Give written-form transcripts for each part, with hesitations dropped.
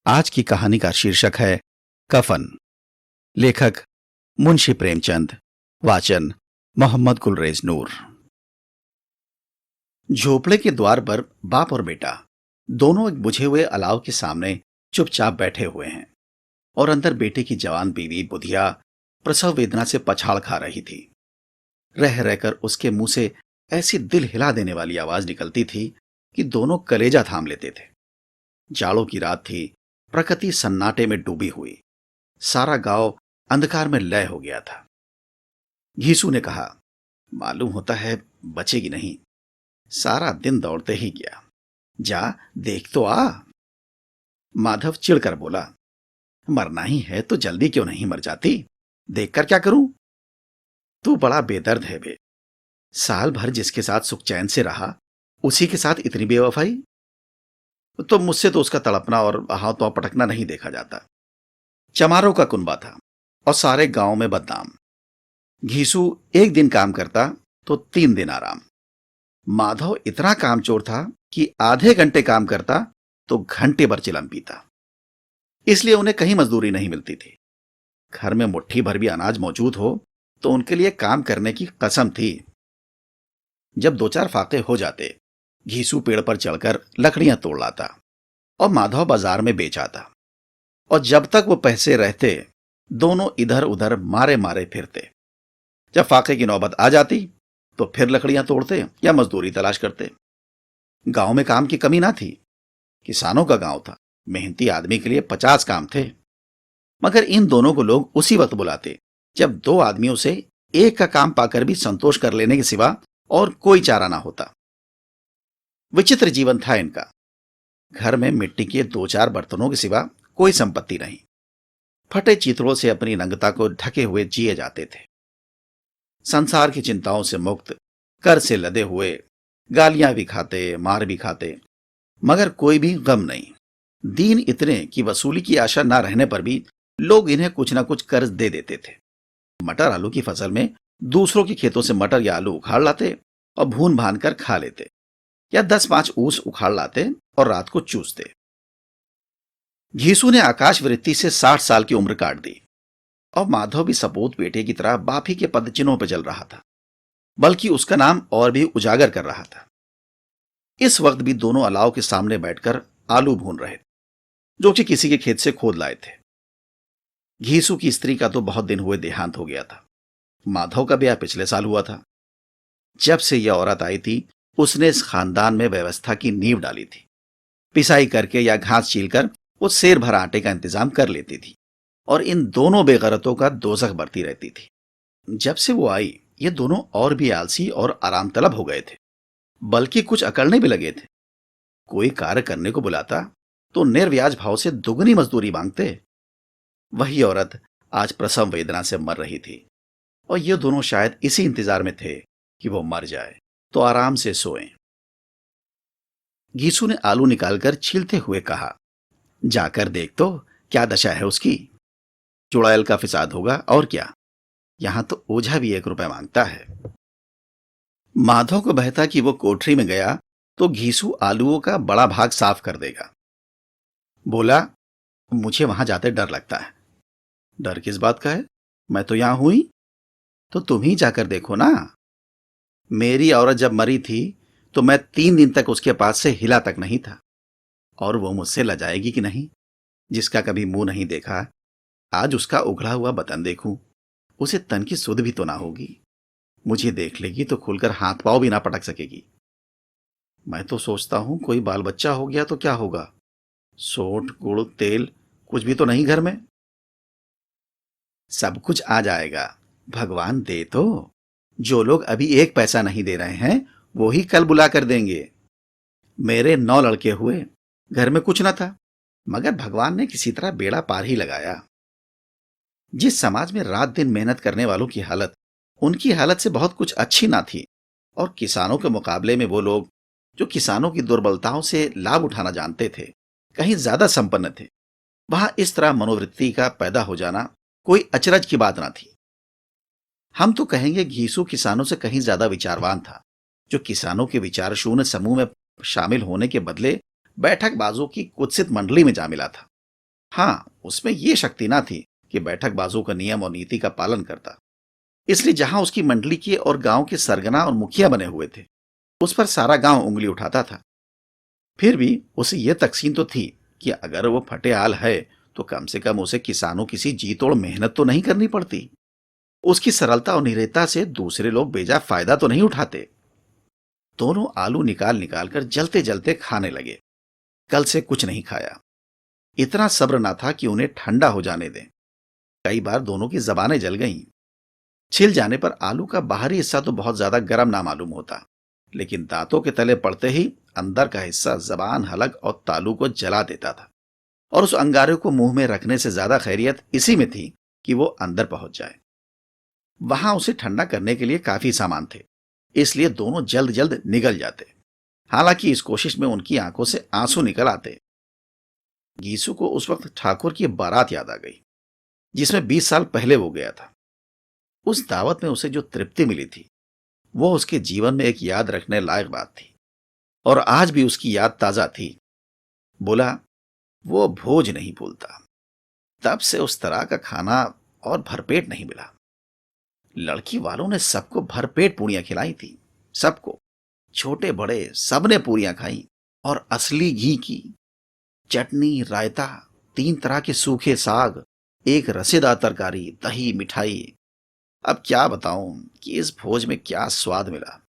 आज की कहानी का शीर्षक है कफन। लेखक मुंशी प्रेमचंद। वाचन मोहम्मद गुलरेज नूर। झोपड़े के द्वार पर बाप और बेटा दोनों एक बुझे हुए अलाव के सामने चुपचाप बैठे हुए हैं और अंदर बेटे की जवान बीवी बुधिया प्रसव वेदना से पछाड़ खा रही थी। रह रहकर उसके मुंह से ऐसी दिल हिला देने वाली आवाज निकलती थी कि दोनों कलेजा थाम लेते थे। जाड़ों की रात थी, प्रकृति सन्नाटे में डूबी हुई, सारा गांव अंधकार में लय हो गया था। घीसू ने कहा, मालूम होता है बचेगी नहीं, सारा दिन दौड़ते ही गया, जा देख तो आ। माधव चिढ़कर बोला, मरना ही है तो जल्दी क्यों नहीं मर जाती, देखकर क्या करूं। तू बड़ा बेदर्द है बे, साल भर जिसके साथ सुख चैन से रहा उसी के साथ इतनी बेवफाई। तो मुझसे तो उसका तड़पना और हाथ पांव पटकना नहीं देखा जाता। चमारों का कुनबा था और सारे गांव में बदनाम। घीसू एक दिन काम करता तो 3 दिन आराम। माधव इतना कामचोर था कि आधे घंटे काम करता तो घंटे भर चिलम पीता, इसलिए उन्हें कहीं मजदूरी नहीं मिलती थी। घर में मुट्ठी भर भी अनाज मौजूद हो तो उनके लिए काम करने की कसम थी। जब 2-4 फाके हो जाते, घीसू पेड़ पर चढ़कर लकड़ियां तोड़ लाता और माधव बाजार में बेच आता, और जब तक वो पैसे रहते दोनों इधर उधर मारे मारे फिरते। जब फाके की नौबत आ जाती तो फिर लकड़ियां तोड़ते या मजदूरी तलाश करते। गांव में काम की कमी ना थी, किसानों का गांव था, मेहनती आदमी के लिए 50 काम थे। मगर इन दोनों को लोग उसी वक्त बुलाते जब 2 आदमियों से एक का काम पाकर भी संतोष कर लेने के सिवा और कोई चारा ना होता। विचित्र जीवन था इनका। घर में मिट्टी के 2-4 बर्तनों के सिवा कोई संपत्ति नहीं। फटे चित्रों से अपनी नंगता को ढके हुए जिए जाते थे। संसार की चिंताओं से मुक्त, कर से लदे हुए, गालियां भी खाते, मार भी खाते, मगर कोई भी गम नहीं। दीन इतने कि वसूली की आशा ना रहने पर भी लोग इन्हें कुछ ना कुछ कर्ज दे देते थे। मटर आलू की फसल में दूसरों के खेतों से मटर या आलू उखाड़ लाते और भून भान कर खा लेते, या 10-5 ऊस उखाड़ लाते और रात को चूसते। घीसू ने आकाश वृत्ति से 60 साल की उम्र काट दी और माधव भी सपूत बेटे की तरह बाप ही के पदचिन्हों पर चल रहा था, बल्कि उसका नाम और भी उजागर कर रहा था। इस वक्त भी दोनों अलाव के सामने बैठकर आलू भून रहे, जो कि किसी के खेत से खोद लाए थे। घीसू की स्त्री का तो बहुत दिन हुए देहांत हो गया था। माधव का ब्याह पिछले साल हुआ था। जब से यह औरत आई थी उसने इस खानदान में व्यवस्था की नींव डाली थी। पिसाई करके या घास छीलकर वो सेर भर आटे का इंतजाम कर लेती थी और इन दोनों बेगरतों का दोजख बढ़ती रहती थी। जब से वो आई ये दोनों और भी आलसी और आराम तलब हो गए थे, बल्कि कुछ अकड़ने भी लगे थे। कोई कार्य करने को बुलाता तो निर्व्याज भाव से दुगनी मजदूरी मांगते। वही औरत आज प्रसव वेदना से मर रही थी और ये दोनों शायद इसी इंतजार में थे कि वो मर जाए तो आराम से सोएं। घीसू ने आलू निकालकर छीलते हुए कहा, जाकर देख तो क्या दशा है उसकी। चुड़ैल का फिसाद होगा और क्या, यहां तो ओझा भी 1 रुपया मांगता है। माधव को बहता कि वो कोठरी में गया तो घीसू आलूओं का बड़ा भाग साफ कर देगा। बोला, मुझे वहां जाते डर लगता है। डर किस बात का है, मैं तो यहां हुई। तो तुम ही जाकर देखो ना। मेरी औरत जब मरी थी तो मैं 3 दिन तक उसके पास से हिला तक नहीं था, और वो मुझसे लजाएगी कि नहीं। जिसका कभी मुंह नहीं देखा, आज उसका उघड़ा हुआ बतन देखूं, उसे तन की सुध भी तो ना होगी। मुझे देख लेगी तो खुलकर हाथ पांव भी ना पटक सकेगी। मैं तो सोचता हूं कोई बाल बच्चा हो गया तो क्या होगा, सोंठ गुड़ तेल कुछ भी तो नहीं घर में। सब कुछ आ जाएगा, भगवान दे तो। जो लोग अभी 1 पैसा नहीं दे रहे हैं वो ही कल बुला कर देंगे। मेरे 9 लड़के हुए, घर में कुछ न था, मगर भगवान ने किसी तरह बेड़ा पार ही लगाया। जिस समाज में रात दिन मेहनत करने वालों की हालत उनकी हालत से बहुत कुछ अच्छी ना थी, और किसानों के मुकाबले में वो लोग जो किसानों की दुर्बलताओं से लाभ उठाना जानते थे कहीं ज्यादा संपन्न थे, वहां इस तरह मनोवृत्ति का पैदा हो जाना कोई अचरज की बात ना थी। हम तो कहेंगे घीसू किसानों से कहीं ज्यादा विचारवान था, जो किसानों के विचार शून्य समूह में शामिल होने के बदले बैठक बाजों की कुत्सित मंडली में जा मिला था। हाँ, उसमें ये शक्ति ना थी कि बैठक बाजू का नियम और नीति का पालन करता। इसलिए जहां उसकी मंडली के और गांव के सरगना और मुखिया बने हुए थे, उस पर सारा गांव उंगली उठाता था। फिर भी उसे यह तकसीन तो थी कि अगर वो फटेहाल है तो कम से कम उसे किसानों किसी जी तोड़ मेहनत तो नहीं करनी पड़ती। उसकी सरलता और निर्भयता से दूसरे लोग बेजा फायदा तो नहीं उठाते। दोनों आलू निकाल निकाल कर जलते जलते खाने लगे। कल से कुछ नहीं खाया। इतना सब्र ना था कि उन्हें ठंडा हो जाने दें। कई बार दोनों की जबानें जल गईं। छिल जाने पर आलू का बाहरी हिस्सा तो बहुत ज्यादा गर्म ना मालूम होता, लेकिन दांतों के तले पड़ते ही अंदर का हिस्सा जबान, हलक और तालू को जला देता था। और उस अंगारे को मुंह में रखने से ज्यादा खैरियत इसी में थी कि वो अंदर पहुंच जाए। वहां उसे ठंडा करने के लिए काफी सामान थे, इसलिए दोनों जल्द जल्द निकल जाते। हालांकि इस कोशिश में उनकी आंखों से आंसू निकल आते। गीसू को उस वक्त ठाकुर की बारात याद आ गई, जिसमें 20 साल पहले वो गया था। उस दावत में उसे जो तृप्ति मिली थी, वो उसके जीवन में एक याद रखने लायक बात थी। और आज भी उसकी याद ताजा थी। बोला, वो भोज नहीं भूलता। तब से उस तरह का खाना और भरपेट नहीं मिला। लड़की वालों ने सबको भरपेट पूड़ियां खिलाई थी। सबको, छोटे बड़े सबने पूड़ियां खाई। और असली घी की चटनी, रायता, 3 तरह के सूखे साग, एक रसेदार तरकारी, दही, मिठाई। अब क्या बताऊं कि इस भोज में क्या स्वाद मिला।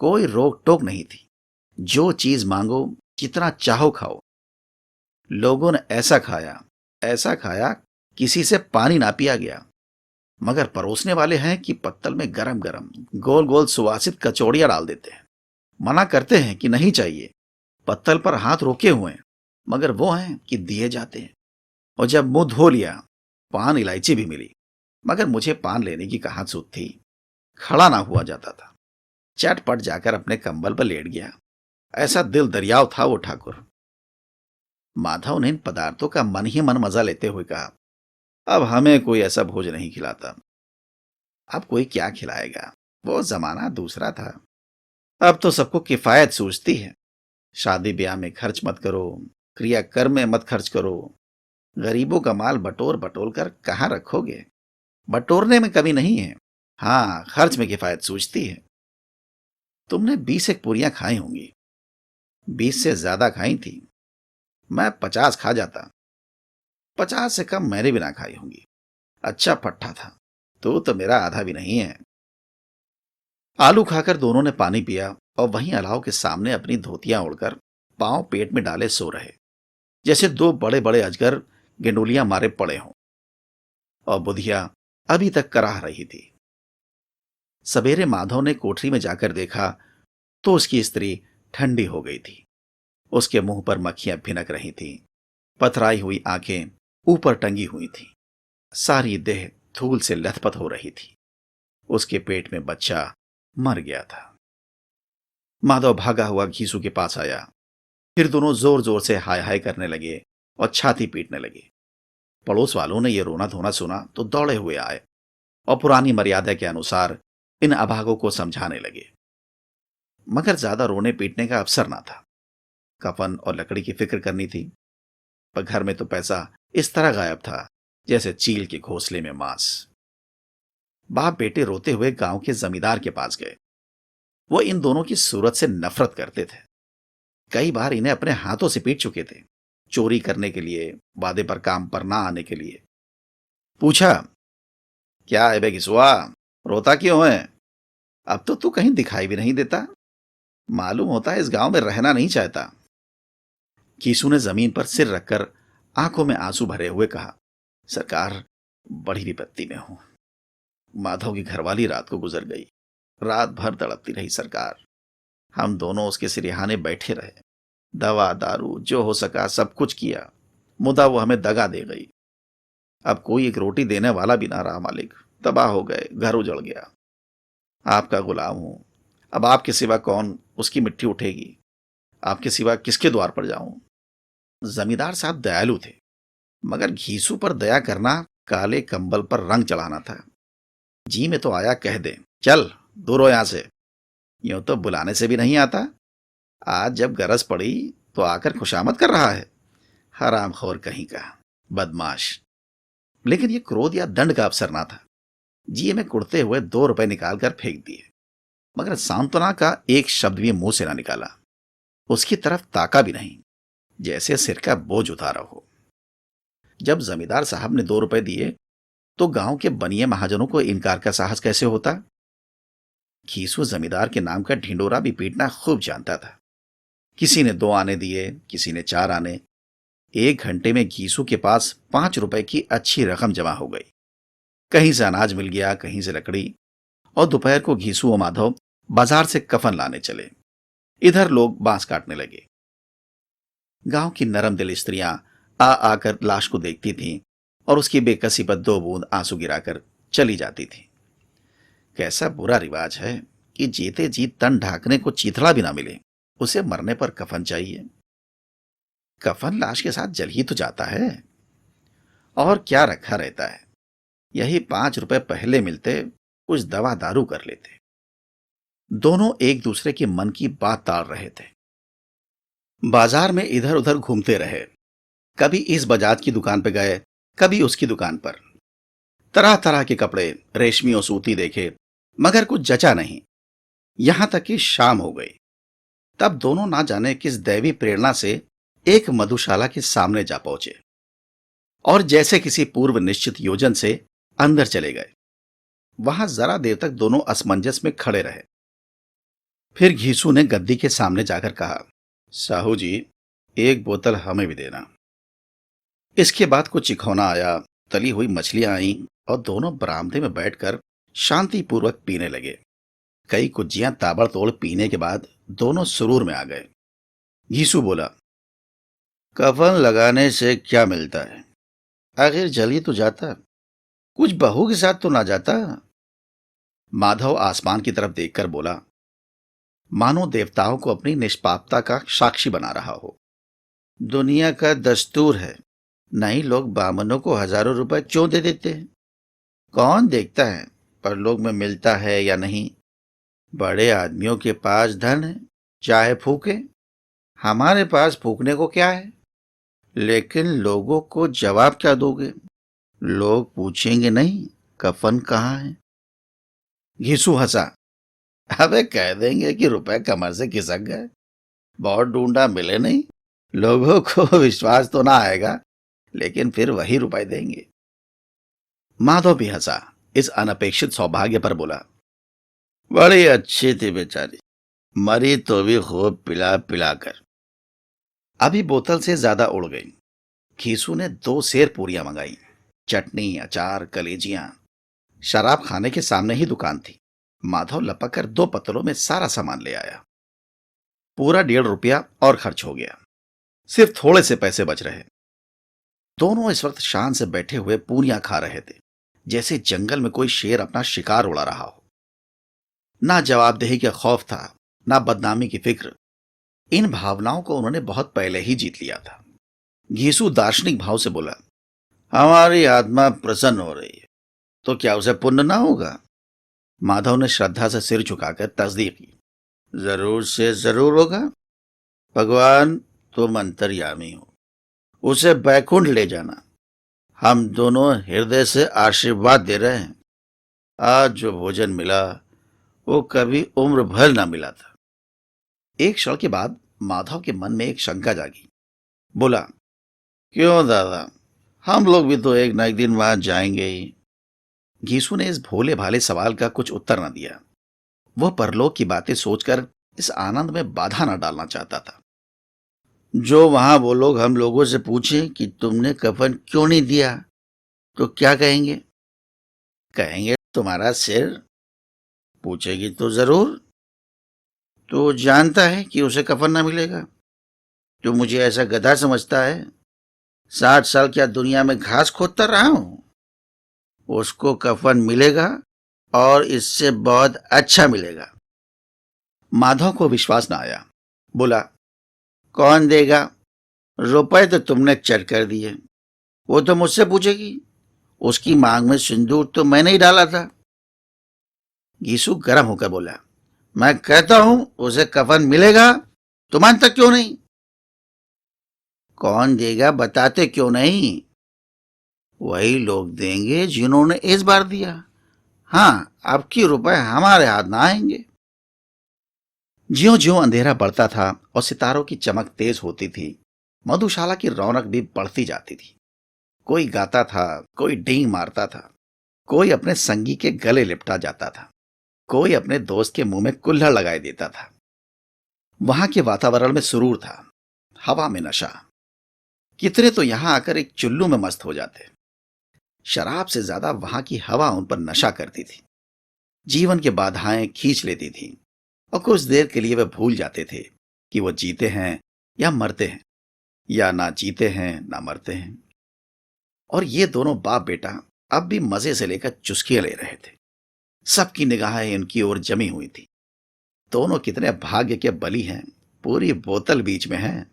कोई रोक टोक नहीं थी। जो चीज मांगो, जितना चाहो खाओ। लोगों ने ऐसा खाया, किसी से पानी ना पिया गया। मगर परोसने वाले हैं कि पत्तल में गरम गरम गोल गोल सुवासित कचौड़ियां डाल देते हैं। मना करते हैं कि नहीं चाहिए। पत्तल पर हाथ रोके हुए हैं, मगर वो हैं कि दिए जाते हैं। और जब मुंह धो लिया, पान इलायची भी मिली, मगर मुझे पान लेने की कहाँ सूझ थी। खड़ा ना हुआ जाता था। चटपट जाकर अपने कंबल पर लेट गया। ऐसा दिल दरियाव था वो ठाकुर। माधव ने इन पदार्थों का मन ही मन मजा लेते हुए कहा, अब हमें कोई ऐसा भोज नहीं खिलाता। अब कोई क्या खिलाएगा, वो जमाना दूसरा था। अब तो सबको किफायत सूझती है। शादी ब्याह में खर्च मत करो, क्रियाकर्म में मत खर्च करो। गरीबों का माल बटोर बटोर कर कहाँ रखोगे। बटोरने में कमी नहीं है, हाँ खर्च में किफायत सूझती है। तुमने 20 एक पूरियां खाई होंगी। 20 से ज्यादा खाई थी। मैं 50 खा जाता। 50 से कम मैंने भी ना खाई होंगी। अच्छा पट्टा था। तो मेरा आधा भी नहीं है। आलू खाकर दोनों ने पानी पिया और वहीं अलाव के सामने अपनी धोतियां ओढ़कर पांव पेट में डाले सो रहे, जैसे दो बड़े बड़े अजगर गेंडोलियां मारे पड़े हों। और बुधिया अभी तक कराह रही थी। सवेरे माधव ने कोठरी में जाकर देखा तो उसकी स्त्री ठंडी हो गई थी। उसके मुंह पर मक्खियां भिनक रही थीं। पथराई हुई आंखें ऊपर टंगी हुई थीं। सारी देह धूल से लथपथ हो रही थी। उसके पेट में बच्चा मर गया था। माधव भागा हुआ घीसू के पास आया। फिर दोनों जोर जोर से हाय हाय करने लगे और छाती पीटने लगे। पड़ोस वालों ने यह रोना धोना सुना तो दौड़े हुए आए और पुरानी मर्यादा के अनुसार इन अभागों को समझाने लगे। मगर ज्यादा रोने पीटने का अवसर ना था। कफन और लकड़ी की फिक्र करनी थी। पर घर में तो पैसा इस तरह गायब था जैसे चील के घोंसले में मांस। बाप बेटे रोते हुए गांव के जमींदार के पास गए। वो इन दोनों की सूरत से नफरत करते थे। कई बार इन्हें अपने हाथों से पीट चुके थे, चोरी करने के लिए, वादे पर काम पर ना आने के लिए। पूछा, क्या है बे घिसुआ, रोता क्यों है? अब तो तू कहीं दिखाई भी नहीं देता। मालूम होता है इस गांव में रहना नहीं चाहता। कीसू ने जमीन पर सिर रखकर आंखों में आंसू भरे हुए कहा, सरकार बड़ी विपत्ति में हूं। माधव की घरवाली रात को गुजर गई। रात भर तड़पती रही सरकार। हम दोनों उसके सिरहाने बैठे रहे। दवा दारू जो हो सका सब कुछ किया, मुदा वो हमें दगा दे गई। अब कोई एक रोटी देने वाला भी ना रहा मालिक। तबाह हो गए, घर उजड़ गया। आपका गुलाम हूं। अब आपके सिवा कौन उसकी मिट्टी उठेगी? आपके सिवा किसके द्वार पर जाऊं? जमींदार साहब दयालु थे, मगर घीसू पर दया करना काले कंबल पर रंग चढ़ाना था। जी में तो आया कह दे, चल दूर हो यहां से। यूं तो बुलाने से भी नहीं आता। आज जब गरज पड़ी तो आकर खुशामद कर रहा है। हरामखोर कहीं का। बदमाश। लेकिन यह क्रोध या दंड का अवसर ना था। जिये में कुड़ते हुए 2 रुपए निकालकर फेंक दिए, मगर सांत्वना का एक शब्द भी मुंह से ना निकाला। उसकी तरफ ताका भी नहीं, जैसे सिर का बोझ उतारा हो। जब जमींदार साहब ने 2 रुपए दिए तो गांव के बनिए महाजनों को इनकार का साहस कैसे होता। घीसू जमींदार के नाम का ढिंडोरा भी पीटना खूब जानता था। किसी ने 2 आने दिए, किसी ने 4 आने। 1 घंटे में घीसू के पास 5 रुपए की अच्छी रकम जमा हो गई। कहीं से अनाज मिल गया, कहीं से लकड़ी, और दोपहर को घीसू और माधव बाजार से कफन लाने चले। इधर लोग बांस काटने लगे। गांव की नरम दिल स्त्रियां आ आकर लाश को देखती थीं और उसकी बेकसी पर 2 बूंद आंसू गिराकर चली जाती थी। कैसा बुरा रिवाज है कि जीते जी तन ढाकने को चीथड़ा भी ना मिले, उसे मरने पर कफन चाहिए। कफन लाश के साथ जल ही तो जाता है, और क्या रखा रहता है। यही 5 रुपए पहले मिलते, कुछ दवा दारू कर लेते। दोनों एक दूसरे के मन की बात टाल रहे थे। बाजार में इधर उधर घूमते रहे। कभी इस बजाज की दुकान पर गए, कभी उसकी दुकान पर। तरह तरह के कपड़े, रेशमी और सूती देखे, मगर कुछ जचा नहीं। यहां तक कि शाम हो गई। तब दोनों ना जाने किस दैवी प्रेरणा से एक मधुशाला के सामने जा पहुंचे और जैसे किसी पूर्व निश्चित योजन से अंदर चले गए। वहां जरा देर तक दोनों असमंजस में खड़े रहे। फिर घीसू ने गद्दी के सामने जाकर कहा, साहू जी, एक बोतल हमें भी देना। इसके बाद कुछ चिखौना आया, तली हुई मछलियां आईं और दोनों बरामदे में बैठकर शांतिपूर्वक पीने लगे। कई कुज्जियां ताबड़तोड़ पीने के बाद दोनों सुरूर में आ गए। घीसू बोला, कफन लगाने से क्या मिलता है? आखिर जल ही तो जाता, कुछ बहू के साथ तो ना जाता। माधव आसमान की तरफ देखकर बोला, मानो देवताओं को अपनी निष्पापता का साक्षी बना रहा हो। दुनिया का दस्तूर है, नहीं लोग बामनों को हजारों रुपए क्यों दे देते हैं? कौन देखता है परलोक में मिलता है या नहीं? बड़े आदमियों के पास धन है, चाहे फूके। हमारे पास फूकने को क्या है? लेकिन लोगों को जवाब क्या दोगे? लोग पूछेंगे नहीं कफन कहाँ है? घीसू हंसा, अबे कह देंगे कि रुपए कमर से खिसक गए, बहुत ढूंढा मिले नहीं। लोगों को विश्वास तो ना आएगा, लेकिन फिर वही रुपए देंगे। माधव भी हंसा। इस अनपेक्षित सौभाग्य पर बोला, बड़ी अच्छी थी बेचारी, मरी तो भी खूब पिला पिलाकर। अभी बोतल से ज्यादा उड़ गई। घीसू ने 2 सेर पूरियां मंगाई, चटनी, अचार, कलेजियां। शराब खाने के सामने ही दुकान थी। माधव लपक कर 2 पत्तलों में सारा सामान ले आया। पूरा 1.5 रुपया और खर्च हो गया। सिर्फ थोड़े से पैसे बच रहे। दोनों इस वक्त शान से बैठे हुए पूरियां खा रहे थे, जैसे जंगल में कोई शेर अपना शिकार उड़ा रहा हो। ना जवाबदेही का खौफ था, ना बदनामी की फिक्र। इन भावनाओं को उन्होंने बहुत पहले ही जीत लिया था। घीसू दार्शनिक भाव से बोला, हमारी आत्मा प्रसन्न हो रही है, तो क्या उसे पुण्य ना होगा? माधव ने श्रद्धा से सिर झुकाकर तस्दीक की, जरूर से जरूर होगा। भगवान तुम अंतर्यामी हो, उसे बैकुंठ ले जाना। हम दोनों हृदय से आशीर्वाद दे रहे हैं। आज जो भोजन मिला वो कभी उम्र भर ना मिला था। एक क्षण के बाद माधव के मन में एक शंका जागी। बोला, क्यों दादा, हम लोग भी तो एक न एक दिन वहां जाएंगे ही। घीसू ने इस भोले भाले सवाल का कुछ उत्तर न दिया। वह परलोक की बातें सोचकर इस आनंद में बाधा न डालना चाहता था। जो वहां वो लोग हम लोगों से पूछें कि तुमने कफन क्यों नहीं दिया, तो क्या कहेंगे? कहेंगे तुम्हारा सिर। पूछेगी तो जरूर। तो जानता है कि उसे कफन ना मिलेगा? तो मुझे ऐसा गधा समझता है? 60 साल क्या दुनिया में घास खोदता रहा हूं? उसको कफन मिलेगा, और इससे बहुत अच्छा मिलेगा। माधव को विश्वास न आया। बोला, कौन देगा? रुपए तो तुमने चट कर दिए, वो तो मुझसे पूछेगी। उसकी मांग में सिंदूर तो मैंने ही डाला था। घीसू गर्म होकर बोला, मैं कहता हूं उसे कफन मिलेगा, तो मानता क्यों नहीं? कौन देगा बताते क्यों नहीं? वही लोग देंगे जिन्होंने इस बार दिया। हाँ, अब की रुपए हमारे हाथ ना आएंगे। ज्यों ज्यों अंधेरा बढ़ता था और सितारों की चमक तेज होती थी, मधुशाला की रौनक भी बढ़ती जाती थी। कोई गाता था, कोई डींग मारता था, कोई अपने संगी के गले लिपटा जाता था, कोई अपने दोस्त के मुंह में कुल्हड़ लगाए देता था। वहां के वातावरण में सुरूर था, हवा में नशा। कितने तो यहां आकर एक चुल्लू में मस्त हो जाते। शराब से ज्यादा वहां की हवा उन पर नशा करती थी। जीवन की बाधाएं खींच लेती थी और कुछ देर के लिए वे भूल जाते थे कि वो जीते हैं या मरते हैं, या ना जीते हैं ना मरते हैं। और ये दोनों बाप बेटा अब भी मजे से लेकर चुस्कियां ले रहे थे। सबकी निगाहें उनकी ओर जमी हुई थी। दोनों कितने भाग्य के बली हैं, पूरी बोतल बीच में है।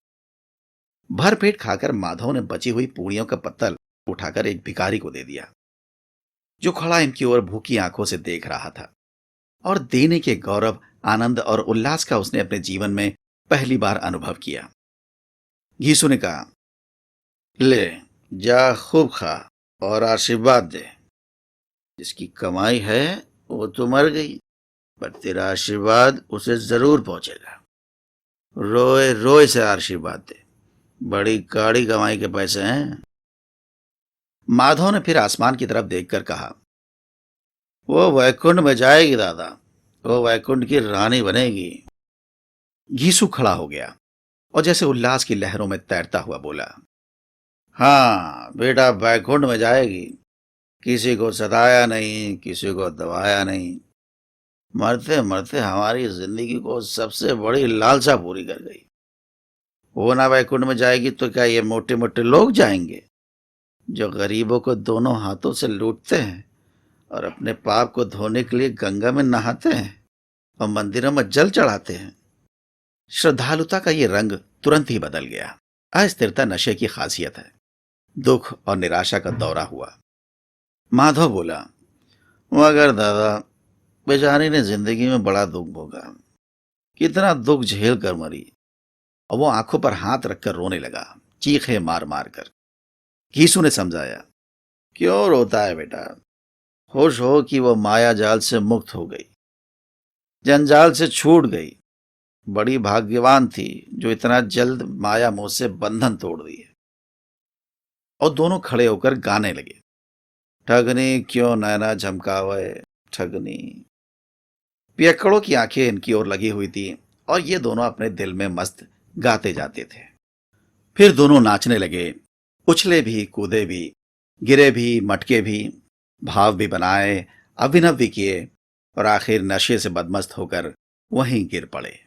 भर पेट खाकर माधव ने बची हुई पूड़ियों का पत्तल उठाकर एक भिखारी को दे दिया, जो खड़ा इनकी ओर भूखी आंखों से देख रहा था। और देने के गौरव, आनंद और उल्लास का उसने अपने जीवन में पहली बार अनुभव किया। घीसू ने कहा, ले जा, खूब खा और आशीर्वाद दे। जिसकी कमाई है वो तो मर गई, पर तेरा आशीर्वाद उसे जरूर पहुंचेगा। रोए रोए से आशीर्वाद दे, बड़ी गाड़ी कमाई के पैसे हैं। माधव ने फिर आसमान की तरफ देखकर कहा, वो वैकुंठ में जाएगी दादा, वो वैकुंठ की रानी बनेगी। घीसू खड़ा हो गया और जैसे उल्लास की लहरों में तैरता हुआ बोला, हाँ बेटा, वैकुंठ में जाएगी। किसी को सताया नहीं, किसी को दबाया नहीं, मरते मरते हमारी जिंदगी को सबसे बड़ी लालसा पूरी कर गई। वो ना वैकुंठ में जाएगी तो क्या ये मोटे मोटे लोग जाएंगे, जो गरीबों को दोनों हाथों से लूटते हैं और अपने पाप को धोने के लिए गंगा में नहाते हैं और मंदिरों में जल चढ़ाते हैं। श्रद्धालुता का ये रंग तुरंत ही बदल गया। अस्थिरता नशे की खासियत है। दुख और निराशा का दौरा हुआ। माधव बोला, मगर दादा, बेचारी ने जिंदगी में बड़ा दुख भोगा, कितना दुख झेल कर मरी। और वो आंखों पर हाथ रखकर रोने लगा, चीखे मार मार कर। घीसू ने समझाया, क्यों रोता है बेटा, खुश हो कि वो माया जाल से मुक्त हो गई, जंजाल से छूट गई। बड़ी भाग्यवान थी जो इतना जल्द माया मोह से बंधन तोड़ दिए। और दोनों खड़े होकर गाने लगे, ठगनी क्यों नैना झमकावे ठगनी। पियक्कड़ों की आंखें इनकी ओर लगी हुई थी और ये दोनों अपने दिल में मस्त गाते जाते थे। फिर दोनों नाचने लगे, उछले भी, कूदे भी, गिरे भी, मटके भी, भाव भी बनाए, अभिनव भी किए और आखिर नशे से बदमस्त होकर वहीं गिर पड़े।